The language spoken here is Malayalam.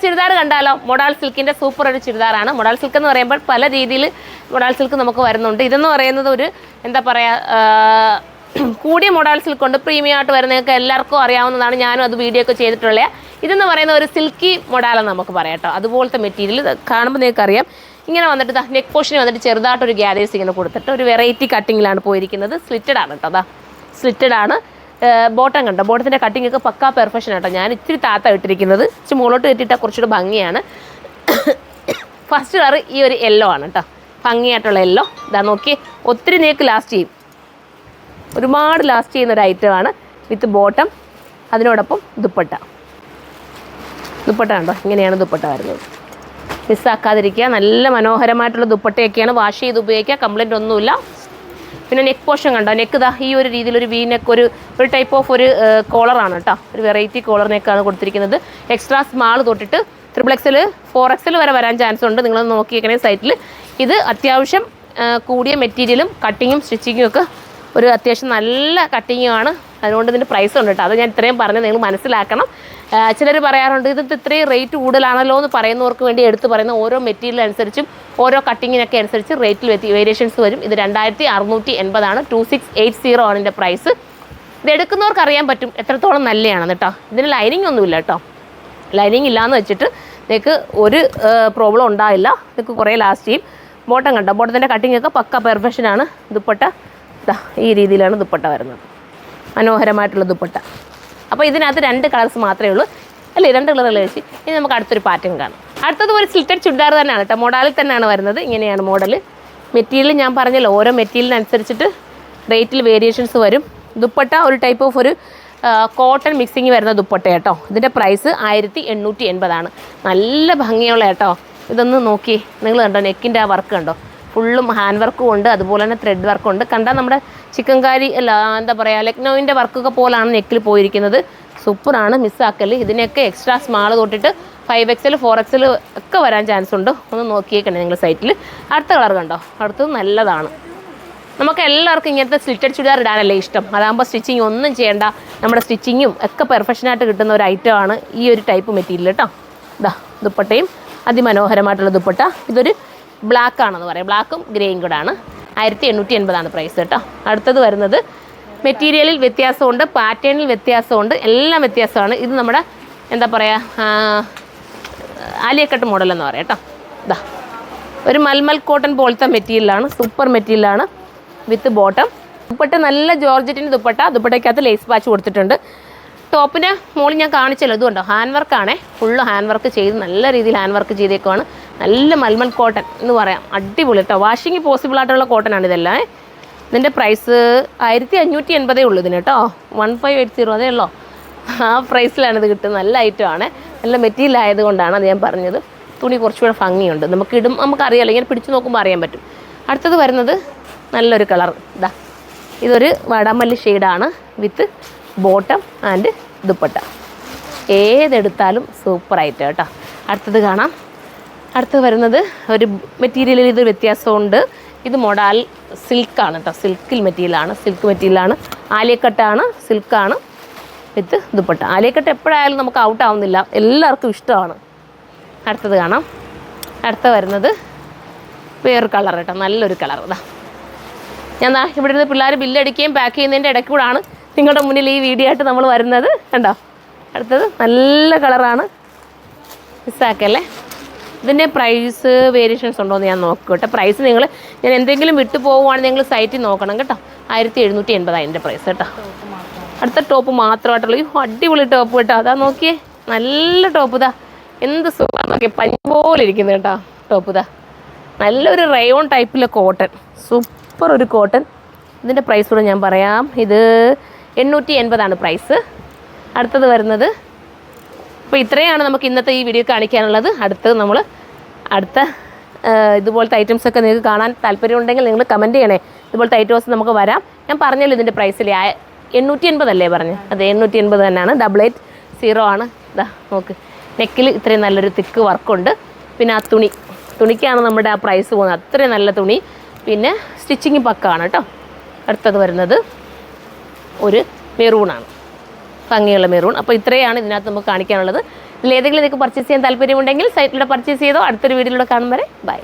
ചുരിദാർ കണ്ടാലോ? മോഡൽ സിൽക്കിൻ്റെ സൂപ്പർ ഒരു ചുരിദാറാണ്. മോഡൽ സിൽക്ക് എന്ന് പറയുമ്പോൾ പല രീതിയിൽ മോഡൽ സിൽക്ക് നമുക്ക് വരുന്നുണ്ട്. ഇതെന്ന് പറയുന്നത് ഒരു എന്താ പറയുക, കൂടിയ മോഡൽ സിൽക്ക് ഉണ്ട്, പ്രീമിയം ആയിട്ട് വരുന്നതൊക്കെ എല്ലാവർക്കും അറിയാവുന്നതാണ്. ഞാനും അത് വീഡിയോ ഒക്കെ ചെയ്തിട്ടുള്ള. ഇതെന്ന് പറയുന്ന ഒരു സിൽക്കി മോഡലെന്ന് നമുക്ക് പറയാം കേട്ടോ. അതുപോലത്തെ മെറ്റീരിയൽ കാണുമ്പോൾ നിങ്ങൾക്ക് അറിയാം. ഇങ്ങനെ വന്നിട്ട് നെക്ക് പോർഷന് വന്നിട്ട് ചെറുതായിട്ടൊരു ഗ്യാദേഴ്സ് ഇങ്ങനെ കൊടുത്തിട്ട് ഒരു വെറൈറ്റി കട്ടിങ്ങിലാണ് പോയിരിക്കുന്നത്. സ്ലിറ്റഡ് ആണ് കേട്ടോ. സ്ലിറ്റഡ് ആണ്. ബോട്ടം കണ്ടോ? ബോട്ടത്തിൻ്റെ കട്ടിങ് ഒക്കെ പക്കാ പെർഫെക്ഷൻ കേട്ടോ. ഞാൻ ഇച്ചിരി താത്ത ഇട്ടിരിക്കുന്നത്, ഇച്ചിരി മുകളോട്ട് കെട്ടിയിട്ടാൽ കുറച്ചുകൂടെ ഭംഗിയാണ്. ഫസ്റ്റ് കളർ ഈ ഒരു യെല്ലോ ആണ് കേട്ടോ, ഭംഗിയായിട്ടുള്ള യെല്ലോ. ഇതാ നോക്കി, ഒത്തിരി നേക്ക് ലാസ്റ്റ് ചെയ്യും, ഒരുപാട് ലാസ്റ്റ് ചെയ്യുന്ന ഒരു ഐറ്റമാണ്. വിത്ത് ബോട്ടം, അതിനോടൊപ്പം ദുപ്പട്ട കണ്ടോ? ഇങ്ങനെയാണ് ദുപ്പട്ട വരുന്നത്. മിസ്സാക്കാതിരിക്കുക. നല്ല മനോഹരമായിട്ടുള്ള ദുപ്പട്ടയൊക്കെയാണ്. വാഷ് ചെയ്ത് ഉപയോഗിക്കുക, കംപ്ലൈൻറ്റ് ഒന്നുമില്ല. പിന്നെ നെക്ക് പോർഷൻ കണ്ടോ? നെക്ക് ഇതാ ഈ ഒരു രീതിയിൽ ഒരു വി നെക്ക്, ഒരു ടൈപ്പ് ഓഫ് ഒരു കോളറാണ് കേട്ടോ. ഒരു വെറൈറ്റി കോളർ നെക്കാണ് കൊടുത്തിരിക്കുന്നത്. എക്സ്ട്രാ സ്മാൾ തൊട്ടിട്ട് XXL 4XL വരെ വരാൻ ചാൻസ് ഉണ്ട്. നിങ്ങളൊന്ന് നോക്കിയേക്കണേ സൈറ്റിൽ. ഇത് അത്യാവശ്യം കൂടിയ മെറ്റീരിയലും കട്ടിങ്ങും സ്റ്റിച്ചിങ്ങും ഒക്കെ ഒരു അത്യാവശ്യം നല്ല കട്ടിങ്ങുമാണ്. അതുകൊണ്ട് ഇതിൻ്റെ പ്രൈസ് ഉണ്ട് കേട്ടോ. അത് ഞാൻ ഇത്രയും പറഞ്ഞ് നിങ്ങൾ മനസ്സിലാക്കണം. ചിലർ പറയാറുണ്ട് ഇത് ഇത്രയും റേറ്റ് കൂടുതലാണല്ലോ എന്ന് പറയുന്നവർക്ക് വേണ്ടി എടുത്ത് പറയുന്ന ഓരോ മെറ്റീരിയൽ അനുസരിച്ചും ഓരോ കട്ടിങ്ങിനൊക്കെ അനുസരിച്ച് റേറ്റിൽ വേരിയേഷൻസ് വരും. ഇത് 2680 ആണ്. 2680 ആണ് ഇതിൻ്റെ പ്രൈസ്. ഇത് എടുക്കുന്നവർക്ക് അറിയാൻ പറ്റും എത്രത്തോളം നല്ലതാണെന്ന് കേട്ടോ. ഇതിന് ലൈനിങ് ഒന്നുമില്ല കേട്ടോ. ലൈനിങ് ഇല്ലയെന്ന് വെച്ചിട്ട് നിങ്ങൾക്ക് ഒരു പ്രോബ്ലം ഉണ്ടാവില്ല. നിങ്ങൾക്ക് കുറേ ലാസ്റ്റ് ചെയ്യും. ബോട്ടം കണ്ടോ? ബോട്ടത്തിൻ്റെ കട്ടിങ്ങൊക്കെ പക്ക പെർഫെക്ഷനാണ്. ദുപ്പട്ട ഈ രീതിയിലാണ് ദുപ്പട്ട വരുന്നത്. മനോഹരമായിട്ടുള്ള ദുപ്പട്ട. അപ്പോൾ ഇതിനകത്ത് 2 കളേഴ്സ് മാത്രമേ ഉള്ളൂ അല്ലേ? 2 കളറുകൾ വെച്ച് ഇനി നമുക്ക് അടുത്തൊരു പാറ്റേൺ കാണാം. അടുത്തത് ഒരു സ്ലിറ്റഡ് ചുരിദാർ തന്നെയാണ് കേട്ടോ. മോഡലിൽ തന്നെയാണ് വരുന്നത്. ഇങ്ങനെയാണ് മോഡൽ. മെറ്റീരിയൽ ഞാൻ പറഞ്ഞല്ലോ, ഓരോ മെറ്റീരിയലിനനുസരിച്ചിട്ട് റേറ്റിൽ വേരിയേഷൻസ് വരും. ദുപ്പട്ട ഒരു ടൈപ്പ് ഓഫ് ഒരു കോട്ടൺ മിക്സിങ് വരുന്ന ദുപ്പട്ട കേട്ടോ. ഇതിൻ്റെ പ്രൈസ് 1880 ആണ്. നല്ല ഭംഗിയുള്ള കേട്ടോ. ഇതൊന്ന് നോക്കി നിങ്ങൾ കണ്ടോ? നെക്കിൻ്റെ ആ വർക്ക് കണ്ടോ? ഫുള്ളും ഹാൻഡ് വർക്കും ഉണ്ട്, അതുപോലെ തന്നെ ത്രെഡ് വർക്കും ഉണ്ട്. കണ്ടാൽ നമ്മുടെ ചിക്കൻകാരി അല്ല എന്താ പറയുക, ലക്നൗവിൻ്റെ വർക്കൊക്കെ പോലാണ് നെക്കിൽ പോയിരിക്കുന്നത്. സൂപ്പറാണ്, മിസ്സാക്കല്. ഇതിനൊക്കെ എക്സ്ട്രാ സ്മാൾ തൊട്ടിട്ട് 5XL 4XL ഒക്കെ വരാൻ ചാൻസ് ഉണ്ട്. ഒന്ന് നോക്കിയേക്കണേ നിങ്ങൾ സൈറ്റിൽ. അടുത്ത കളർ കണ്ടോ? അടുത്തത് നല്ലതാണ്. നമുക്ക് എല്ലാവർക്കും ഇങ്ങനത്തെ സ്ലിറ്റഡ് ചുരിദാർ ഇടാനല്ലേ ഇഷ്ടം. അതാകുമ്പോൾ സ്റ്റിച്ചിങ് ഒന്നും ചെയ്യേണ്ട, നമ്മുടെ സ്റ്റിച്ചിങ്ങും ഒക്കെ പെർഫെക്ഷനായിട്ട് കിട്ടുന്ന ഒരു ഐറ്റമാണ് ഈ ഒരു ടൈപ്പ് മെറ്റീരിയൽ കേട്ടോ. ദുപ്പട്ടയും അതിമനോഹരമായിട്ടുള്ള ദുപ്പട്ട. ഇതൊരു ബ്ലാക്ക് ആണെന്ന് പറയാം, ബ്ലാക്കും ഗ്രേയും കൂടെ ആണ്. 1880 ആണ് പ്രൈസ് കേട്ടോ. അടുത്തത് വരുന്നത് മെറ്റീരിയലിൽ വ്യത്യാസമുണ്ട്, പാറ്റേണിൽ വ്യത്യാസമുണ്ട്, എല്ലാം വ്യത്യാസമാണ്. ഇത് നമ്മുടെ എന്താ പറയുക, ആലിയക്കട്ട് മോഡൽ എന്ന് പറയാം കേട്ടോ. ഒരു മൽമൽ കോട്ടൺ പോലത്തെ മെറ്റീരിയലാണ്, സൂപ്പർ മെറ്റീരിയലാണ്. വിത്ത് ബോട്ടം. ദുപ്പട്ട നല്ല ജോർജറ്റിൻ്റെ ദുപ്പട്ടയ്ക്കകത്ത് ലേസ് പാച്ച് കൊടുത്തിട്ടുണ്ട്. ടോപ്പിന് മുകളിൽ ഞാൻ കാണിച്ചല്ലോ, ഇതുകൊണ്ടോ ഹാൻഡ് വർക്കാണേ. ഫുള്ള് ഹാൻഡ് വർക്ക് ചെയ്ത് നല്ല രീതിയിൽ ഹാൻഡ് വർക്ക് ചെയ്തേക്കുവാണ്. നല്ല മൽമൽ കോട്ടൺ എന്ന് പറയാം, അടിപൊളി കേട്ടോ. വാഷിങ് പോസിബിൾ ആയിട്ടുള്ള കോട്ടൺ ആണ് ഇതെല്ലാം. ഇതിൻ്റെ പ്രൈസ് 1580 ഉള്ളൂ ഇതിന് കേട്ടോ. 1580 അതേ ഉള്ളൂ. ആ പ്രൈസിലാണ് ഇത് കിട്ടുന്നത്. നല്ല ഐറ്റമാണ്, നല്ല മെറ്റീരിയൽ ആയതുകൊണ്ടാണ് അത് ഞാൻ പറഞ്ഞത്. തുണി കുറച്ചുകൂടെ ഭംഗിയുണ്ട്, നമുക്കറിയാമല്ലോ, ഇങ്ങനെ പിടിച്ച് നോക്കുമ്പോൾ അറിയാൻ പറ്റും. അടുത്തത് വരുന്നത് നല്ലൊരു കളർ. ഇതൊരു വടമല്ലി ഷെയ്ഡാണ് വിത്ത് ബോട്ടം ആൻഡ് ദുപ്പട്ട. ഏതെടുത്താലും സൂപ്പറായിട്ട് കേട്ടോ. അടുത്തത് കാണാം. അടുത്തത് വരുന്നത് ഒരു മെറ്റീരിയലിൽ ഇത് വ്യത്യാസമുണ്ട്. ഇത് മോഡൽ സിൽക്കാണ് കേട്ടോ. സിൽക്ക് മെറ്റീരിയലാണ്. ആലിയക്കട്ടാണ്, സിൽക്കാണ് വിത്ത് ദുപ്പട്ട. ആലിയക്കട്ട് എപ്പോഴായാലും നമുക്ക് ഔട്ട് ആവുന്നില്ല, എല്ലാവർക്കും ഇഷ്ടമാണ്. അടുത്തത് കാണാം. അടുത്ത വരുന്നത് വേറൊരു കളർ കേട്ടോ, നല്ലൊരു കളർ. ഞാൻ ഇവിടെ ഇരുന്ന് പിള്ളേർ ബില്ലടിക്കുകയും പാക്ക് ചെയ്യുന്നതിൻ്റെ ഇടയ്ക്ക് കൂടാണ് നിങ്ങളുടെ മുന്നിൽ ഈ വീഡിയോ ആയിട്ട് നമ്മൾ വരുന്നത് കണ്ടോ. അടുത്തത് നല്ല കളറാണ്, മിസ്സാക്കല്ലേ. ഇതിൻ്റെ പ്രൈസ് വേരിയേഷൻസ് ഉണ്ടോ എന്ന് ഞാൻ നോക്കട്ടെ. പ്രൈസ് ഞാൻ എന്തെങ്കിലും വിട്ടു പോവുകയാണെങ്കിൽ നിങ്ങൾ സൈറ്റിൽ നോക്കണം കേട്ടോ. 1780 അതിൻ്റെ പ്രൈസ് കേട്ടോ. അടുത്ത ടോപ്പ് മാത്രമായിട്ടുള്ള ഈ അടിപൊളി ടോപ്പ് കേട്ടോ. അതാ നോക്കിയേ, നല്ല ടോപ്പ്. എന്ത് സുഖം നോക്കിയേ, പഞ്ഞി പോലെ ഇരിക്കുന്നത് കേട്ടോ ടോപ്പ്. നല്ലൊരു റയോൺ ടൈപ്പിലെ കോട്ടൺ, സൂപ്പർ ഒരു കോട്ടൺ. ഇതിൻ്റെ പ്രൈസ് കൂടെ ഞാൻ പറയാം. ഇത് 880 ആണ് പ്രൈസ്. അടുത്തത് വരുന്നത്, അപ്പോൾ ഇത്രയാണ് നമുക്ക് ഇന്നത്തെ ഈ വീഡിയോ കാണിക്കാനുള്ളത്. അടുത്തത് നമ്മൾ ഇതുപോലത്തെ ഐറ്റംസൊക്കെ നിങ്ങൾക്ക് കാണാൻ താല്പര്യമുണ്ടെങ്കിൽ നിങ്ങൾ കമൻറ്റ് ചെയ്യണേ. ഇതുപോലത്തെ ഐറ്റംസ് നമുക്ക് വരാം. ഞാൻ പറഞ്ഞല്ലോ ഇതിൻ്റെ പ്രൈസിൽ 880 അല്ലേ പറഞ്ഞു? അതെ, 880 തന്നെയാണ്. 880 ആണ്. നോക്ക്, നെക്കിൽ ഇത്രയും നല്ലൊരു തിക്ക് വർക്കുണ്ട്. പിന്നെ ആ തുണിക്കാണ് നമ്മുടെ ആ പ്രൈസ് പോകുന്നത്. അത്രയും നല്ല തുണി. പിന്നെ സ്റ്റിച്ചിങ് പക്കാണ് കേട്ടോ. അടുത്തത് വരുന്നത് ഒരു മെറൂണാണ്, ഭംഗിയുള്ള മെറൂൺ. അപ്പോൾ ഇത്രയാണ് ഇതിനകത്ത് നമുക്ക് കാണിക്കാനുള്ളത്. ഇതിൽ ഏതെങ്കിലും നിങ്ങൾക്ക് പർച്ചേസ് ചെയ്യാൻ താല്പര്യമുണ്ടെങ്കിൽ സൈറ്റിലൂടെ പർച്ചേസ് ചെയ്തോ. അടുത്തൊരു വീഡിയോയിലൂടെ കാണും വരെ ബൈ.